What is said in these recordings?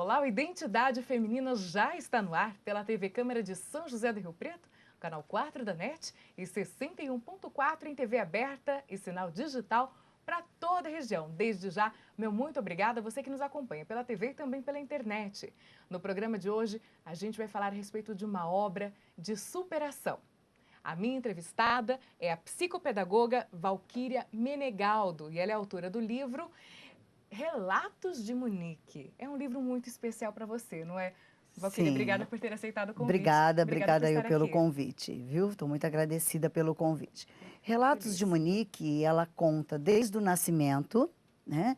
Olá, o Identidade Feminina já está no ar pela TV Câmara de São José do Rio Preto, canal 4 da NET e 61.4 em TV aberta e sinal digital para toda a região. Desde já, meu muito obrigada a você que nos acompanha pela TV e também pela internet. No programa de hoje, a gente vai falar a respeito de uma obra de superação. A minha entrevistada é a psicopedagoga Valquíria Menegaldo e ela é autora do livro Relatos de Munique. É um livro muito especial para você, não é? Valquíria, obrigada por ter aceitado o convite. Obrigada eu pelo aqui. convite, viu? Estou muito agradecida pelo convite. Relatos de Munique, ela conta desde o nascimento, né?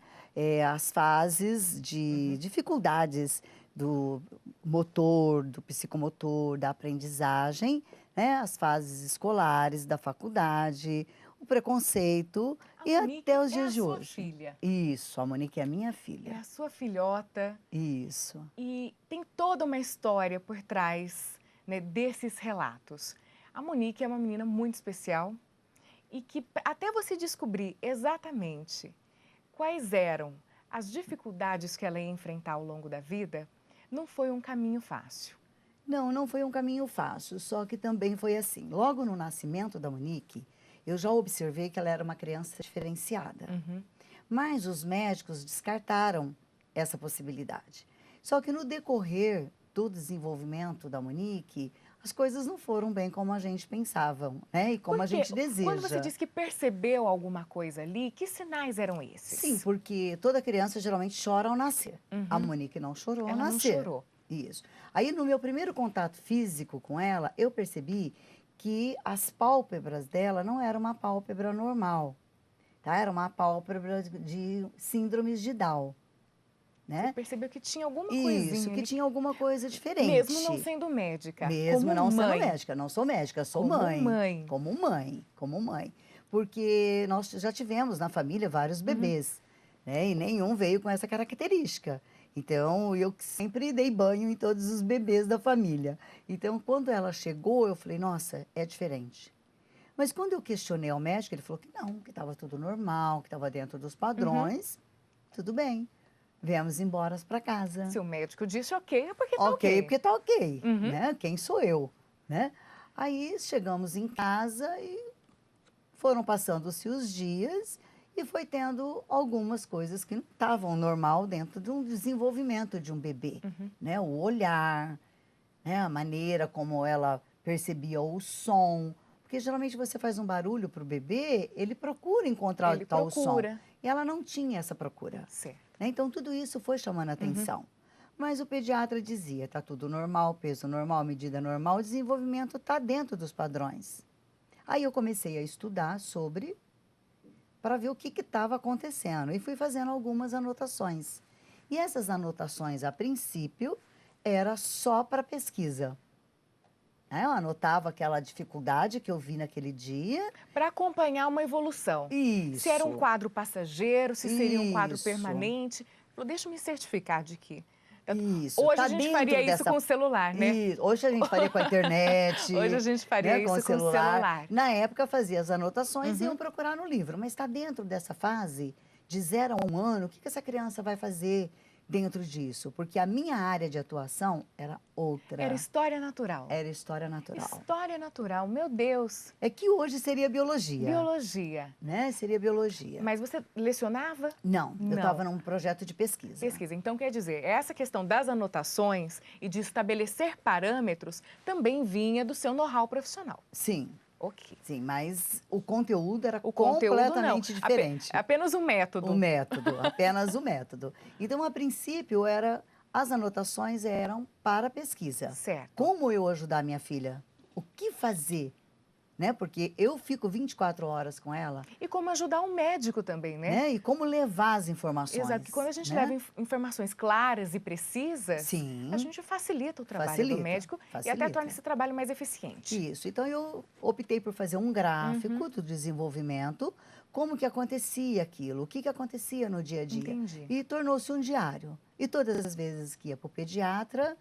As fases de dificuldades do motor, do psicomotor, da aprendizagem, né? As fases escolares, da faculdade, o preconceito e até os dias de hoje. A sua filha. Isso, a Monique é a minha filha. É a sua filhota. Isso. E tem toda uma história por trás, né, desses relatos. A Monique é uma menina muito especial e que até você descobrir exatamente quais eram as dificuldades que ela ia enfrentar ao longo da vida, não foi um caminho fácil. Não foi um caminho fácil, só que também foi assim. Logo no nascimento da Monique, eu já observei que ela era uma criança diferenciada. Mas os médicos descartaram essa possibilidade. Só que no decorrer do desenvolvimento da Monique, as coisas não foram bem como a gente pensava, né? E como a gente deseja. Quando você diz que percebeu alguma coisa ali, que sinais eram esses? Sim, porque toda criança geralmente chora ao nascer. A Monique não chorou ao nascer. Ela não chorou. Isso. Aí, no meu primeiro contato físico com ela, eu percebi que as pálpebras dela não eram uma pálpebra normal, tá? Era uma pálpebra de síndromes de Down, né? Você percebeu que tinha alguma coisinha Isso, que ali, tinha alguma coisa diferente. mesmo não sendo médica. Mesmo como não mãe. sendo médica. Não sou médica, sou Como mãe. mãe. Como mãe. Porque nós já tivemos na família vários bebês, né? E nenhum veio com essa característica. Então, eu sempre dei banho em todos os bebês da família. Então, quando ela chegou, eu falei, nossa, é diferente. Mas quando eu questionei ao médico, ele falou que não, que estava tudo normal, que estava dentro dos padrões, tudo bem. Viemos embora para casa. Se o médico disse ok, é porque tá ok. Ok, porque tá ok, né? Quem sou eu, né? Aí chegamos em casa e foram passando-se os dias e foi tendo algumas coisas que não estavam normal dentro de um desenvolvimento de um bebê, né? O olhar, né? A maneira como ela percebia o som. Porque geralmente você faz um barulho para o bebê, ele procura encontrar o som. E ela não tinha essa procura. Certo. Né? Então, tudo isso foi chamando a atenção. Mas o pediatra dizia, está tudo normal, peso normal, medida normal, o desenvolvimento está dentro dos padrões. Aí eu comecei a estudar sobre, para ver o que estava acontecendo. E fui fazendo algumas anotações. E essas anotações, a princípio, era só para pesquisa. Eu anotava aquela dificuldade que eu vi naquele dia. Para acompanhar uma evolução. Isso. Se era um quadro passageiro, se seria um quadro permanente. Deixa eu me certificar de que... Isso. Hoje tá a gente faria isso com o celular, né? Isso. Hoje a gente faria com a internet. Hoje a gente faria isso com o celular. Na época fazia as anotações e iam procurar no livro. Mas está dentro dessa fase de 0 a 1 ano, o que essa criança vai fazer dentro disso? Porque a minha área de atuação era outra. Era história natural. Era história natural. História natural, meu Deus. É que hoje seria biologia. Biologia. Né? Seria biologia. Mas você lecionava? Não, eu estava num projeto de pesquisa. Pesquisa. Então, quer dizer, essa questão das anotações e de estabelecer parâmetros também vinha do seu know-how profissional. Sim. Ok. Sim, mas o conteúdo era completamente completamente diferente. Apenas o método. O método, apenas o método. Então, a princípio, as anotações eram para pesquisa. Certo. Como eu ajudar minha filha? O que fazer? Né? Porque eu fico 24 horas com ela. E como ajudar um médico também, né? E como levar as informações. Exato, porque quando a gente leva informações claras e precisas, sim, a gente facilita o trabalho do médico e até torna esse trabalho mais eficiente. Isso, então eu optei por fazer um gráfico do desenvolvimento, como que acontecia aquilo, o que acontecia no dia a dia. Entendi. E tornou-se um diário. E todas as vezes que ia para o pediatra,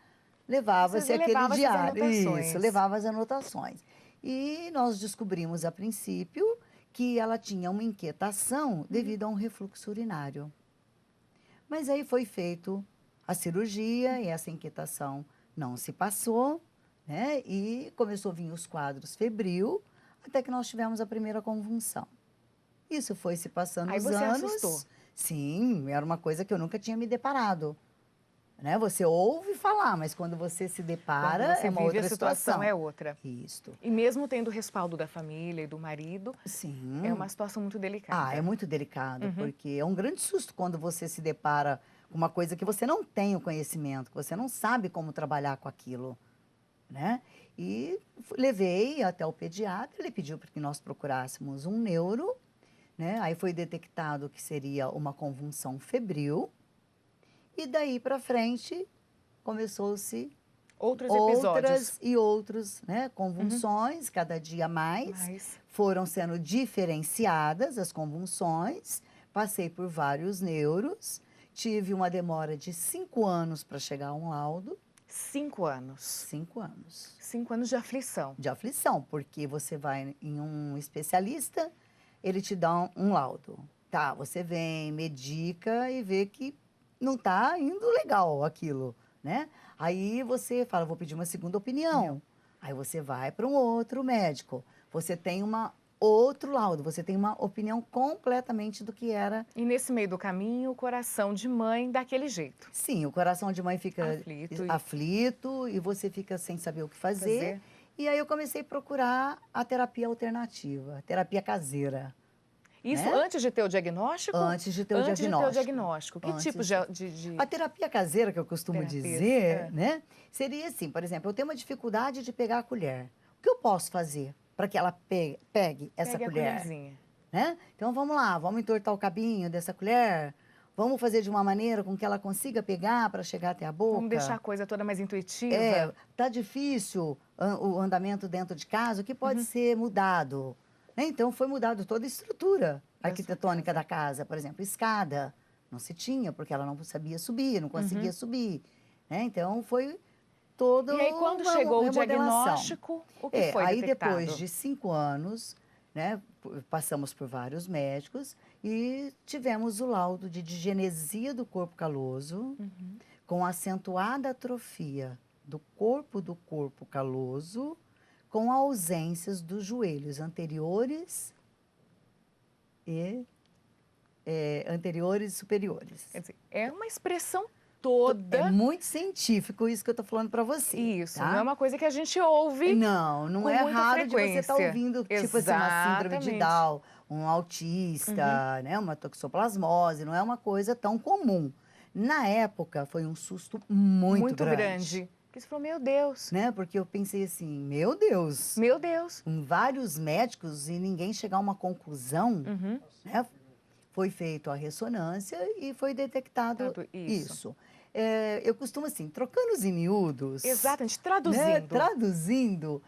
levava-se aquele diário. Isso, levava as anotações. E nós descobrimos, a princípio, que ela tinha uma inquietação devido a um refluxo urinário. Mas aí foi feito a cirurgia e essa inquietação não se passou, né? E começou a vir os quadros febril, até que nós tivemos a primeira convulsão. Isso foi se passando Aí os você anos. assustou. Sim, era uma coisa que eu nunca tinha me deparado. Né? Você ouve falar, mas quando você se depara, Quando você é uma vive, outra a situação situação. é outra. Isso. E mesmo tendo o respaldo da família e do marido, Sim. é uma situação muito delicada. É muito delicado, Uhum. porque é um grande susto quando você se depara com uma coisa que você não tem o conhecimento, que você não sabe como trabalhar com aquilo, né? E levei até o pediatra, ele pediu para que nós procurássemos um neuro, né? Aí foi detectado que seria uma convulsão febril, e daí para frente começou-se Outros episódios. e outros, né, convulsões, cada dia mais. Foram sendo diferenciadas as convulsões. Passei por vários neuros. Tive uma demora de 5 anos para chegar a um laudo. 5 anos. 5 anos. 5 anos de aflição. De aflição, porque você vai em um especialista, ele te dá um laudo. Tá, você vem, medica e vê que não está indo legal aquilo, né? Aí você fala, vou pedir uma segunda opinião. Aí você vai para um outro médico. Você tem outro laudo, você tem uma opinião completamente do que era. E nesse meio do caminho, o coração de mãe daquele jeito. Sim, o coração de mãe fica aflito e você fica sem saber o que fazer. E aí eu comecei a procurar a terapia alternativa, a terapia caseira. Isso antes de ter o diagnóstico? Antes de ter o diagnóstico. Antes de ter o diagnóstico. Que tipo de... A terapia caseira, que eu costumo dizer, né? Seria assim, por exemplo, eu tenho uma dificuldade de pegar a colher. O que eu posso fazer para que ela pegue essa colher? Né? Então, vamos lá, vamos entortar o cabinho dessa colher. Vamos fazer de uma maneira com que ela consiga pegar para chegar até a boca. Vamos deixar a coisa toda mais intuitiva. Tá difícil o andamento dentro de casa, o que pode ser mudado? Então, foi mudado toda a estrutura arquitetônica da casa, por exemplo, escada. Não se tinha, porque ela não sabia subir, não conseguia subir. Né? Então, foi todo E aí, quando chegou o diagnóstico, o que foi aí, detectado? depois de 5 anos, né, passamos por vários médicos e tivemos o laudo de digenesia do corpo caloso, com acentuada atrofia do corpo caloso, com ausências dos joelhos anteriores e superiores. Quer dizer, é uma expressão toda. É muito científico isso que eu estou falando para você. Isso, tá? não é uma coisa que a gente ouve. Não é raro de você estar ouvindo, tipo assim, uma síndrome de Down, um autista, né, uma toxoplasmose, não é uma coisa tão comum. Na época, foi um susto muito grande. Porque você falou, meu Deus. Né? Porque eu pensei assim, meu Deus. Meu Deus. Com vários médicos e ninguém chegar a uma conclusão, né? Foi feita a ressonância e foi detectado isso. Eu costumo assim, trocando os miúdos. Exatamente, traduzindo. Né? Traduzindo,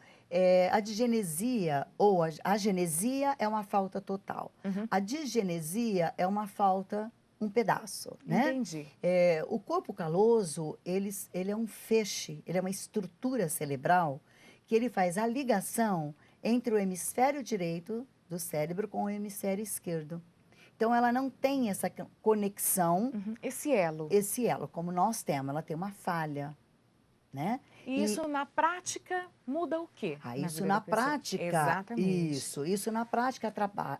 a digenesia ou a genesia é uma falta total. A digenesia é uma falta um pedaço, né? Entendi. O corpo caloso, ele é um feixe, ele é uma estrutura cerebral que ele faz a ligação entre o hemisfério direito do cérebro com o hemisfério esquerdo. Então, ela não tem essa conexão. Esse elo. Esse elo, como nós temos, ela tem uma falha, né? E isso na prática muda o quê? Isso na prática, isso na prática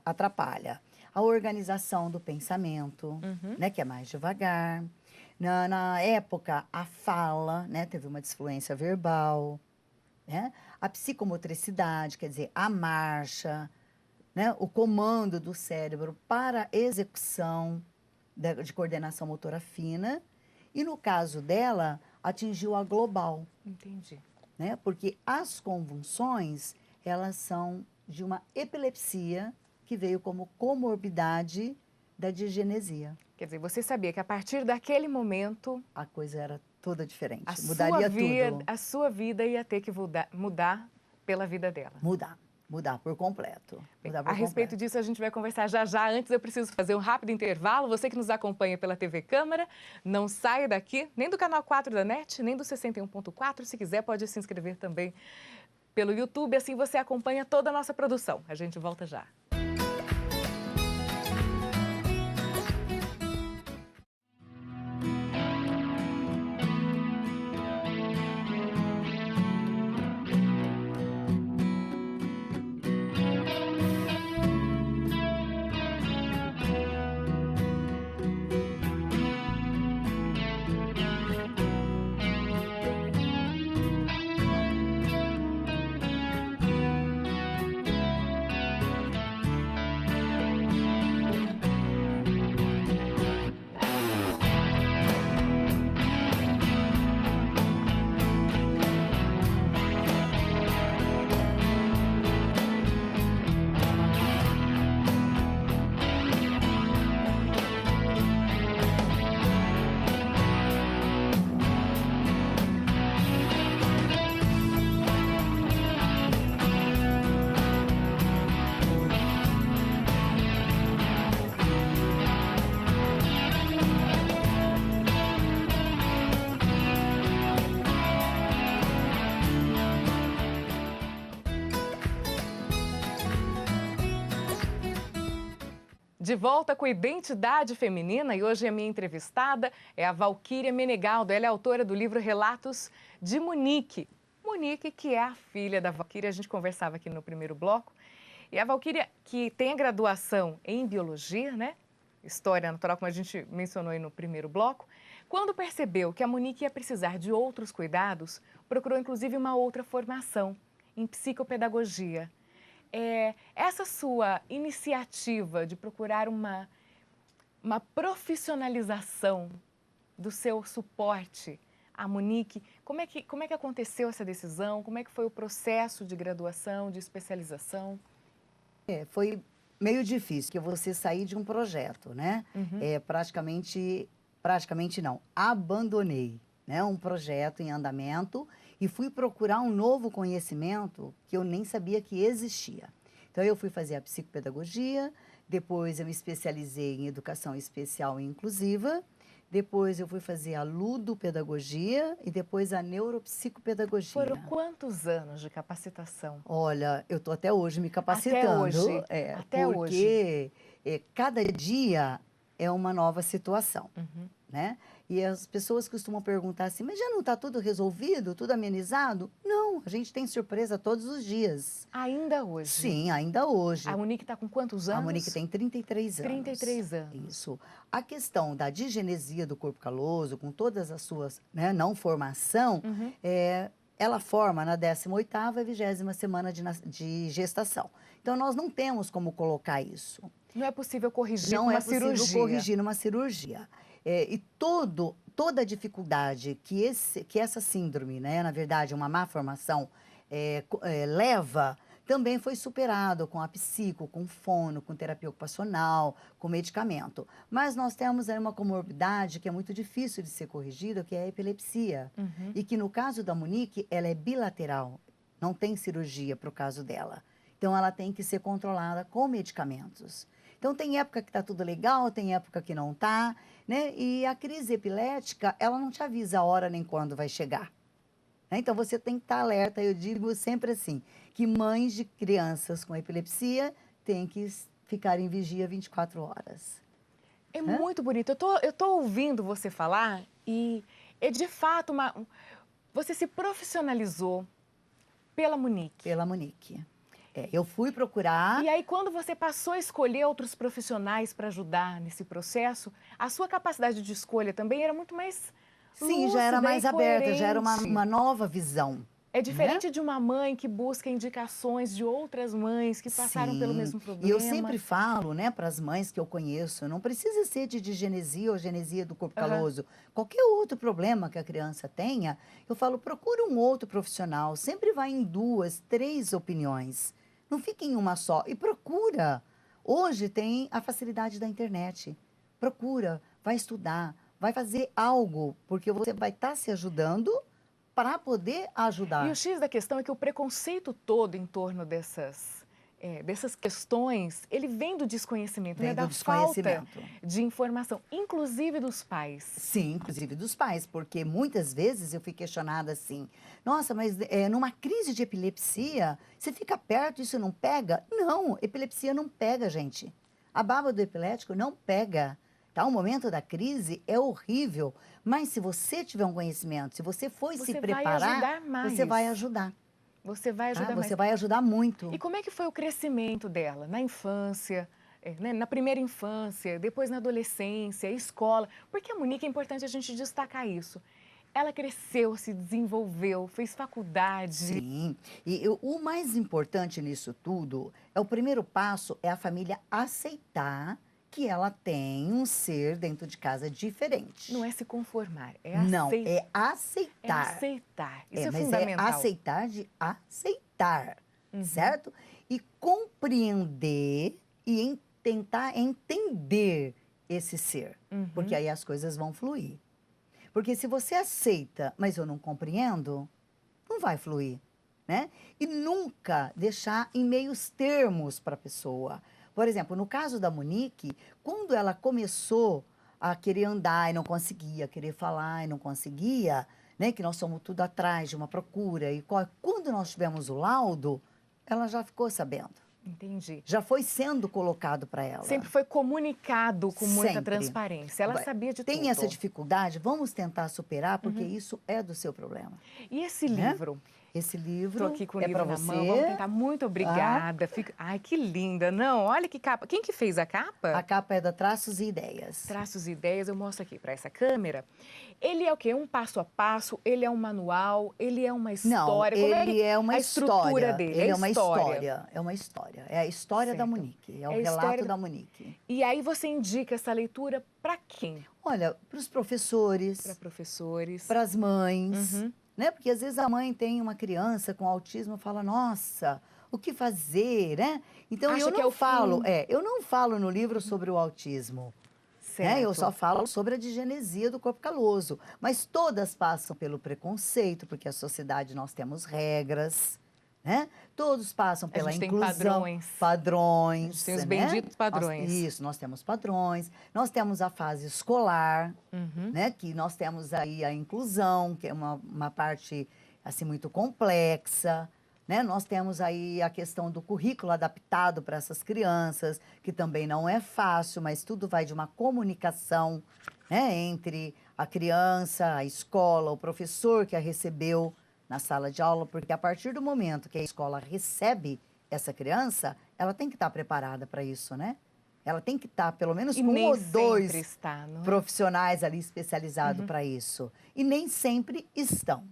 atrapalha a organização do pensamento, né, que é mais devagar. Na época, a fala, né, teve uma disfluência verbal, né? A psicomotricidade, quer dizer, a marcha, né, o comando do cérebro para execução de coordenação motora fina. E no caso dela, atingiu a global. Entendi. Né? Porque as convulsões, elas são de uma epilepsia que veio como comorbidade da digenesia. Quer dizer, você sabia que a partir daquele momento... A coisa era toda diferente, mudaria tudo. A sua vida ia ter que mudar pela vida dela. Mudar por completo. A respeito disso, a gente vai conversar já já. Antes, eu preciso fazer um rápido intervalo. Você que nos acompanha pela TV Câmara, não saia daqui, nem do canal 4 da NET, nem do 61.4. Se quiser, pode se inscrever também pelo YouTube. Assim você acompanha toda a nossa produção. A gente volta já. De volta com Identidade Feminina e hoje a minha entrevistada é a Valquíria Menegaldo. Ela é autora do livro Relatos de Monique. Monique, que é a filha da Valquíria, a gente conversava aqui no primeiro bloco. E a Valquíria, que tem a graduação em Biologia, né? História Natural, como a gente mencionou aí no primeiro bloco. Quando percebeu que a Monique ia precisar de outros cuidados, procurou inclusive uma outra formação em psicopedagogia. Essa sua iniciativa de procurar uma profissionalização do seu suporte à Monique, como é que aconteceu essa decisão? Como é que foi o processo de graduação, de especialização? Foi meio difícil, que você sair de um projeto, né? Uhum. Praticamente não, abandonei, né, um projeto em andamento e fui procurar um novo conhecimento que eu nem sabia que existia. Então, eu fui fazer a psicopedagogia, depois eu me especializei em educação especial e inclusiva, depois eu fui fazer a ludopedagogia e depois a neuropsicopedagogia. Foram quantos anos de capacitação? Olha, eu estou até hoje me capacitando. Até hoje. Porque cada dia é uma nova situação, Uhum. né? E as pessoas costumam perguntar assim, mas já não está tudo resolvido, tudo amenizado? Não, a gente tem surpresa todos os dias. Ainda hoje? Sim, ainda hoje. A Monique está com quantos anos? A Monique tem 33 anos. 33 anos. Isso. A questão da digenesia do corpo caloso, com todas as suas, né, não formação, Uhum. ela forma na 18ª e 20ª semana de gestação. Então, nós não temos como colocar isso. Não é possível corrigir Não com uma é possível cirurgia. corrigir numa cirurgia. E toda a dificuldade que essa síndrome, né, na verdade, uma má formação, leva, também foi superado com a psico, com fono, com terapia ocupacional, com medicamento. Mas nós temos aí uma comorbidade que é muito difícil de ser corrigida, que é a epilepsia. Uhum. E que no caso da Monique, ela é bilateral, não tem cirurgia para o caso dela. Então, ela tem que ser controlada com medicamentos. Então, tem época que está tudo legal, tem época que não está, né? E a crise epilética, ela não te avisa a hora nem quando vai chegar. Né? Então, você tem que estar alerta. Eu digo sempre assim, que mães de crianças com epilepsia têm que ficar em vigia 24 horas. É muito bonito. Eu tô ouvindo você falar e é de fato você se profissionalizou pela Monique. Pela Monique. Eu fui procurar... E aí, quando você passou a escolher outros profissionais para ajudar nesse processo, a sua capacidade de escolha também era muito mais Sim, já era mais aberta, já era coerente. uma nova visão. É diferente de uma mãe que busca indicações de outras mães que passaram pelo mesmo problema. E eu sempre falo, né, para as mães que eu conheço, não precisa ser de digenesia ou genesia do corpo caloso. Qualquer outro problema que a criança tenha, eu falo, procura um outro profissional. Sempre vai em 2, 3 opiniões. Não fique em uma só. E procura. Hoje tem a facilidade da internet. Procura, vai estudar, vai fazer algo, porque você vai estar se ajudando para poder ajudar. E o X da questão é que o preconceito todo em torno dessas questões, ele vem do desconhecimento, Vem né? do Da desconhecimento. falta de informação, inclusive dos pais. Sim, inclusive dos pais, porque muitas vezes eu fui questionada assim, nossa, mas numa crise de epilepsia, você fica perto e isso não pega? Não, epilepsia não pega, gente. A baba do epilético não pega. Tá? O momento da crise é horrível, mas se você tiver um conhecimento, se você se preparar, vai ajudar mais. você vai ajudar. Você vai ajudar mais. Você vai ajudar muito. E como é que foi o crescimento dela na infância, né? Na primeira infância, depois na adolescência, escola? Porque a Monique, é importante a gente destacar isso. Ela cresceu, se desenvolveu, fez faculdade. Sim, e o mais importante nisso tudo, o primeiro passo é a família aceitar que ela tem um ser dentro de casa diferente. Não é se conformar, é aceitar. Não, é aceitar. É aceitar. Isso é mas fundamental. É aceitar de aceitar, certo? E compreender e tentar entender esse ser, porque aí as coisas vão fluir. Porque se você aceita, mas eu não compreendo, não vai fluir, né? E nunca deixar em meios termos para a pessoa. Por exemplo, no caso da Monique, quando ela começou a querer andar e não conseguia, querer falar e não conseguia, né, que nós somos tudo atrás de uma procura, e quando nós tivemos o laudo, ela já ficou sabendo. Entendi. Já foi sendo colocado para ela. Sempre foi comunicado com muita Sempre. transparência. Ela sabia de tudo. Tem essa dificuldade, vamos tentar superar, porque isso é do seu problema. E esse Né? livro? Esse livro Estou aqui com o é livro para na você. mão. Vamos tentar. Muito obrigada. Ai, que linda. Não, olha que capa. Quem que fez a capa? A capa é da Traços e Ideias. Traços e Ideias. Eu mostro aqui para essa câmera. Ele é o quê? Um passo a passo? Ele é um manual? Ele é uma história? Não, Como ele é uma a estrutura história. dele? Ele É é uma história. história. É uma história. É a história da Certo. Monique. É o É a relato história da Monique. E aí você indica essa leitura para quem? Olha, para os professores, Para professores. para as mães, Uhum. né? Porque às vezes a mãe tem uma criança com autismo e fala, nossa, o que fazer, né? Então Acha eu que é não o falo, fim. eu não falo no livro sobre o autismo. Certo. Eu só falo sobre a digenesia do corpo caloso. Mas todas passam pelo preconceito, porque a sociedade nós temos regras, né? Todos passam pela gente tem inclusão. Padrões. Tem os né? benditos padrões. Nós temos padrões. Nós temos a fase escolar, Uhum. né? Que nós temos aí a inclusão, que é uma parte assim muito complexa. Né? Nós temos aí a questão do currículo adaptado para essas crianças, que também não é fácil, mas tudo vai de uma comunicação, né, entre a criança, a escola, o professor que a recebeu na sala de aula, porque a partir do momento que a escola recebe essa criança, ela tem que estar preparada para isso, né? Ela tem que estar, pelo menos, E com nem um ou dois sempre está, não é? profissionais ali especializados para isso. E nem sempre estão,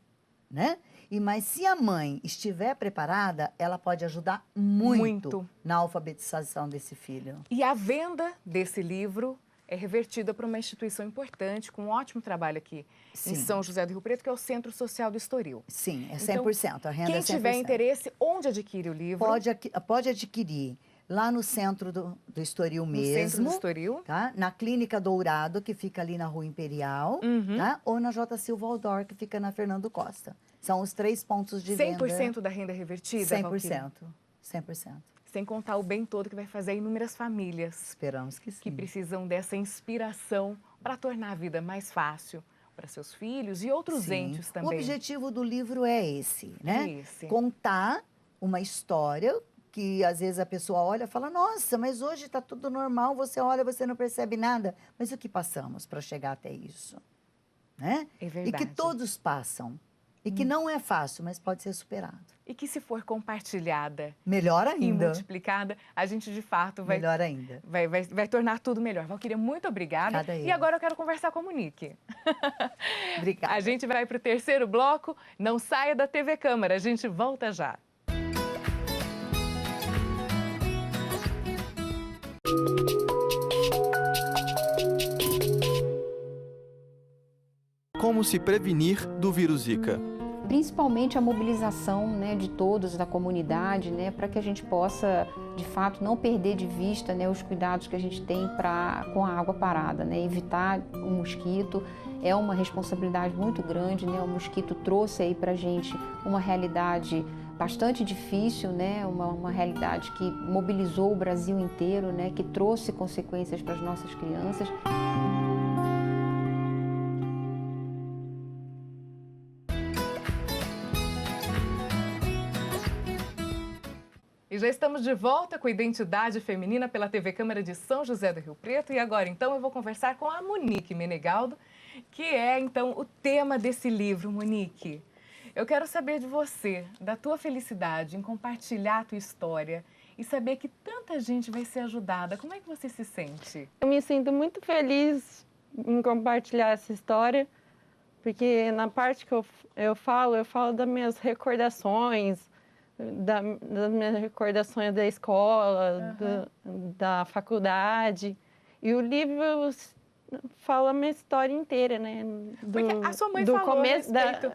né? Mas se a mãe estiver preparada, ela pode ajudar muito na alfabetização desse filho. E a venda desse livro é revertida para uma instituição importante, com um ótimo trabalho aqui em São José do Rio Preto, que é o Centro Social do Estoril. Sim, é 100%. Então, a renda é 100%. Quem tiver interesse, onde adquire o livro? Pode adquirir lá no centro do Estoril mesmo. No centro do Estoril. Tá? Na Clínica Dourado, que fica ali na Rua Imperial, tá? Ou na J. Silva Outdoor, que fica na Fernando Costa. São os 3 pontos de 100% venda. da renda revertida, 100%. 100%. Sem contar o bem todo que vai fazer inúmeras famílias. Esperamos que sim. Que precisam dessa inspiração para tornar a vida mais fácil para seus filhos e outros entes também. O objetivo do livro é esse, né? É esse. Contar uma história que às vezes a pessoa olha e fala, nossa, mas hoje está tudo normal, você olha, você não percebe nada. Mas o que passamos para chegar até isso? Né? É verdade. E que todos passam. E que não é fácil, mas pode ser superado. E que se for compartilhada melhor ainda. E multiplicada, a gente de fato vai, melhor ainda. vai tornar tudo melhor. Valquíria, muito obrigada. E agora eu quero conversar com a Monique. Obrigada. A gente vai para o terceiro bloco. Não saia da TV Câmara, a gente volta já. Como se prevenir do vírus Zika? Principalmente a mobilização, né, de todos, da comunidade, né, para que a gente possa, de fato, não perder de vista, né, os cuidados que a gente tem com a água parada, né, evitar o mosquito é uma responsabilidade muito grande, né, o mosquito trouxe aí para a gente uma realidade bastante difícil, né, uma realidade que mobilizou o Brasil inteiro, né, que trouxe consequências para as nossas crianças. E já estamos de volta com Identidade Feminina pela TV Câmara de São José do Rio Preto. E agora, então, eu vou conversar com a Monique Menegaldo, que é, então, o tema desse livro. Monique, eu quero saber de você, da tua felicidade em compartilhar a tua história e saber que tanta gente vai ser ajudada. Como é que você se sente? Eu me sinto muito feliz em compartilhar essa história, porque na parte que eu falo das minhas recordações, das minhas recordações da escola, da faculdade. E o livro fala a minha história inteira, né? Porque a sua mãe falou começo,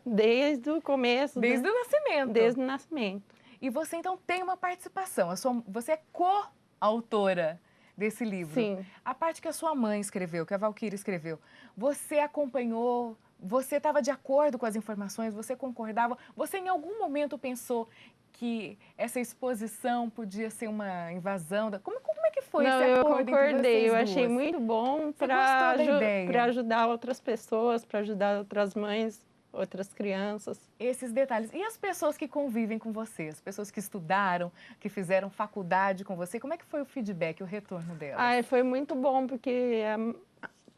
desde o começo. Desde o nascimento. Desde o nascimento. E você, então, tem uma participação. Você é coautora desse livro. Sim. A parte que a sua mãe escreveu, que a Valquíria escreveu, você acompanhou, você estava de acordo com as informações, você concordava, você em algum momento pensou que essa exposição podia ser uma invasão? Como é que foi esse acordo entre vocês duas? Eu concordei, eu achei muito bom para ajudar outras pessoas, para ajudar outras mães outras crianças. Esses detalhes. E as pessoas que convivem com você, as pessoas que estudaram, que fizeram faculdade com você, como é que foi o feedback, o retorno delas? Ai, foi muito bom, porque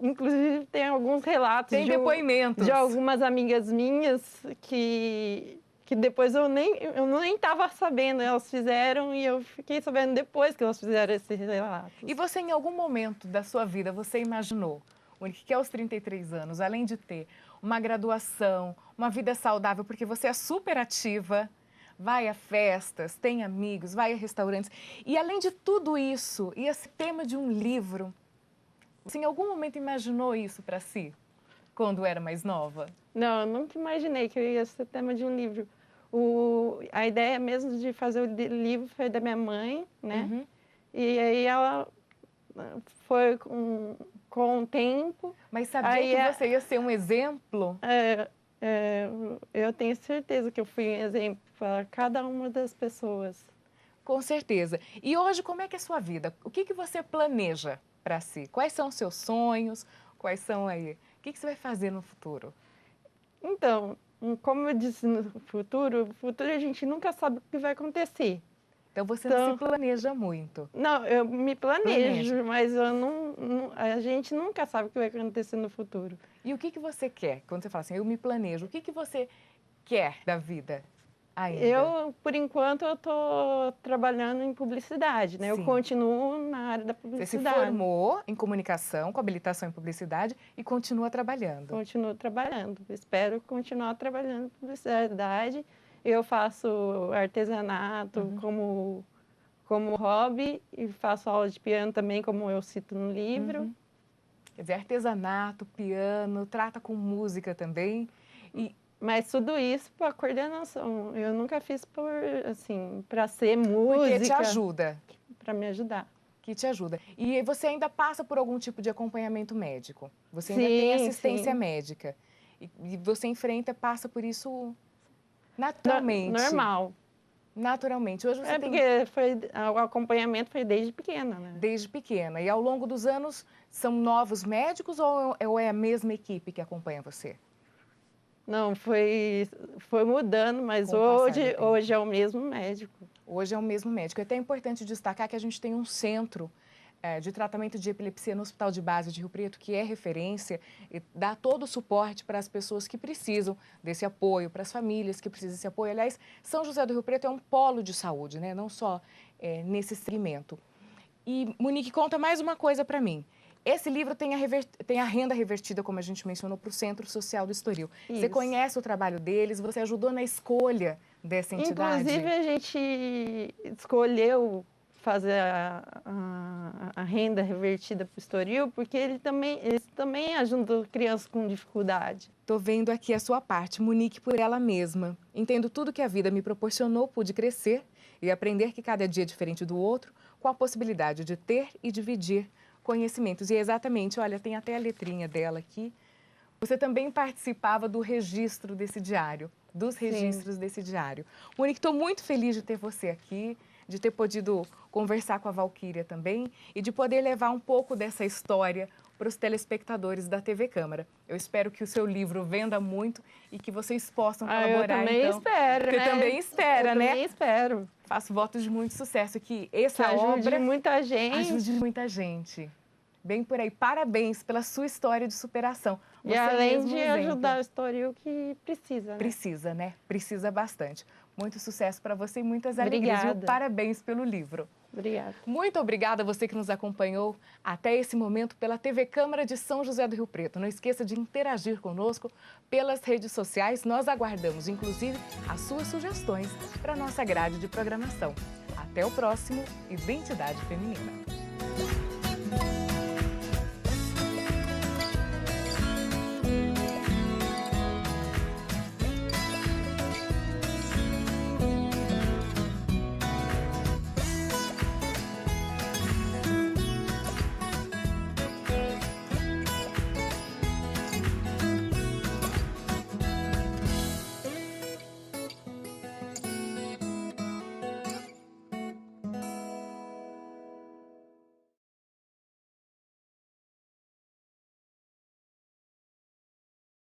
inclusive tem alguns relatos Tem depoimentos. de algumas amigas minhas que depois eu nem estava sabendo, elas fizeram e eu fiquei sabendo depois que elas fizeram esses relatos. E você, em algum momento da sua vida, você imaginou, que aos 33 anos, além de ter uma graduação, uma vida saudável, porque você é super ativa, vai a festas, tem amigos, vai a restaurantes, e além de tudo isso, e esse tema de um livro, você em algum momento imaginou isso para si, quando era mais nova? Não, eu nunca imaginei que eu ia ser tema de um livro. A ideia mesmo de fazer o livro foi da minha mãe, né? Uhum. E aí ela foi com o tempo. Mas sabia que você ia ser um exemplo? Eu tenho certeza que eu fui um exemplo para cada uma das pessoas. Com certeza. E hoje, como é que é a sua vida? O que você planeja para si? Quais são os seus sonhos? Quais são aí? O que você vai fazer no futuro? Então, como eu disse no futuro a gente nunca sabe o que vai acontecer. Então você não se planeja muito. Não, eu me planejo, mas a gente nunca sabe o que vai acontecer no futuro. E o que você quer? Quando você fala assim, eu me planejo, o que você quer da vida ainda? Por enquanto, eu estou trabalhando em publicidade, né? Sim. Eu continuo na área da publicidade. Você se formou em comunicação, com habilitação em publicidade e continua trabalhando. Continuo trabalhando. Espero continuar trabalhando em publicidade. Eu faço artesanato como hobby e faço aula de piano também, como eu cito no livro. Quer dizer, artesanato, piano, trata com música também. Mas tudo isso para coordenação. Eu nunca fiz para ser música. Porque te ajuda. Para me ajudar. Que te ajuda. E você ainda passa por algum tipo de acompanhamento médico? Você ainda tem assistência médica? E você passa por isso naturalmente? Normal. Naturalmente. Hoje você tem... porque o acompanhamento foi desde pequena, né? Desde pequena. E ao longo dos anos, são novos médicos ou é a mesma equipe que acompanha você? Não, foi mudando, mas hoje é o mesmo médico. Hoje é o mesmo médico. É até importante destacar que a gente tem um centro de tratamento de epilepsia no Hospital de Base de Rio Preto, que é referência e dá todo o suporte para as pessoas que precisam desse apoio, para as famílias que precisam desse apoio. Aliás, São José do Rio Preto é um polo de saúde, né? Não só nesse segmento. E, Monique, conta mais uma coisa para mim. Esse livro tem a renda revertida, como a gente mencionou, para o Centro Social do Estoril. Isso. Você conhece o trabalho deles, você ajudou na escolha dessa entidade? Inclusive, a gente escolheu fazer a renda revertida para o Estoril, porque eles também ajudam crianças com dificuldade. Estou vendo aqui a sua parte, Monique, por ela mesma. Entendo tudo que a vida me proporcionou, pude crescer e aprender que cada dia é diferente do outro, com a possibilidade de ter e dividir conhecimentos. E exatamente, olha, tem até a letrinha dela aqui. Você também participava do registro desse diário, dos registros desse diário. Monique, estou muito feliz de ter você aqui, de ter podido conversar com a Valquíria também e de poder levar um pouco dessa história para os telespectadores da TV Câmara. Eu espero que o seu livro venda muito e que vocês possam colaborar. Eu também espero, Você também espera, né? Eu também espero. Faço votos de muito sucesso, que essa ajude obra muita gente. Ajude muita gente. Bem por aí. Parabéns pela sua história de superação. Você além de ajudar o Estoril que precisa, né? Precisa, né? Precisa bastante. Muito sucesso para você e muitas alegrias. Obrigada. Parabéns pelo livro. Obrigada. Muito obrigada a você que nos acompanhou até esse momento pela TV Câmara de São José do Rio Preto. Não esqueça de interagir conosco pelas redes sociais. Nós aguardamos, inclusive, as suas sugestões para a nossa grade de programação. Até o próximo Identidade Feminina.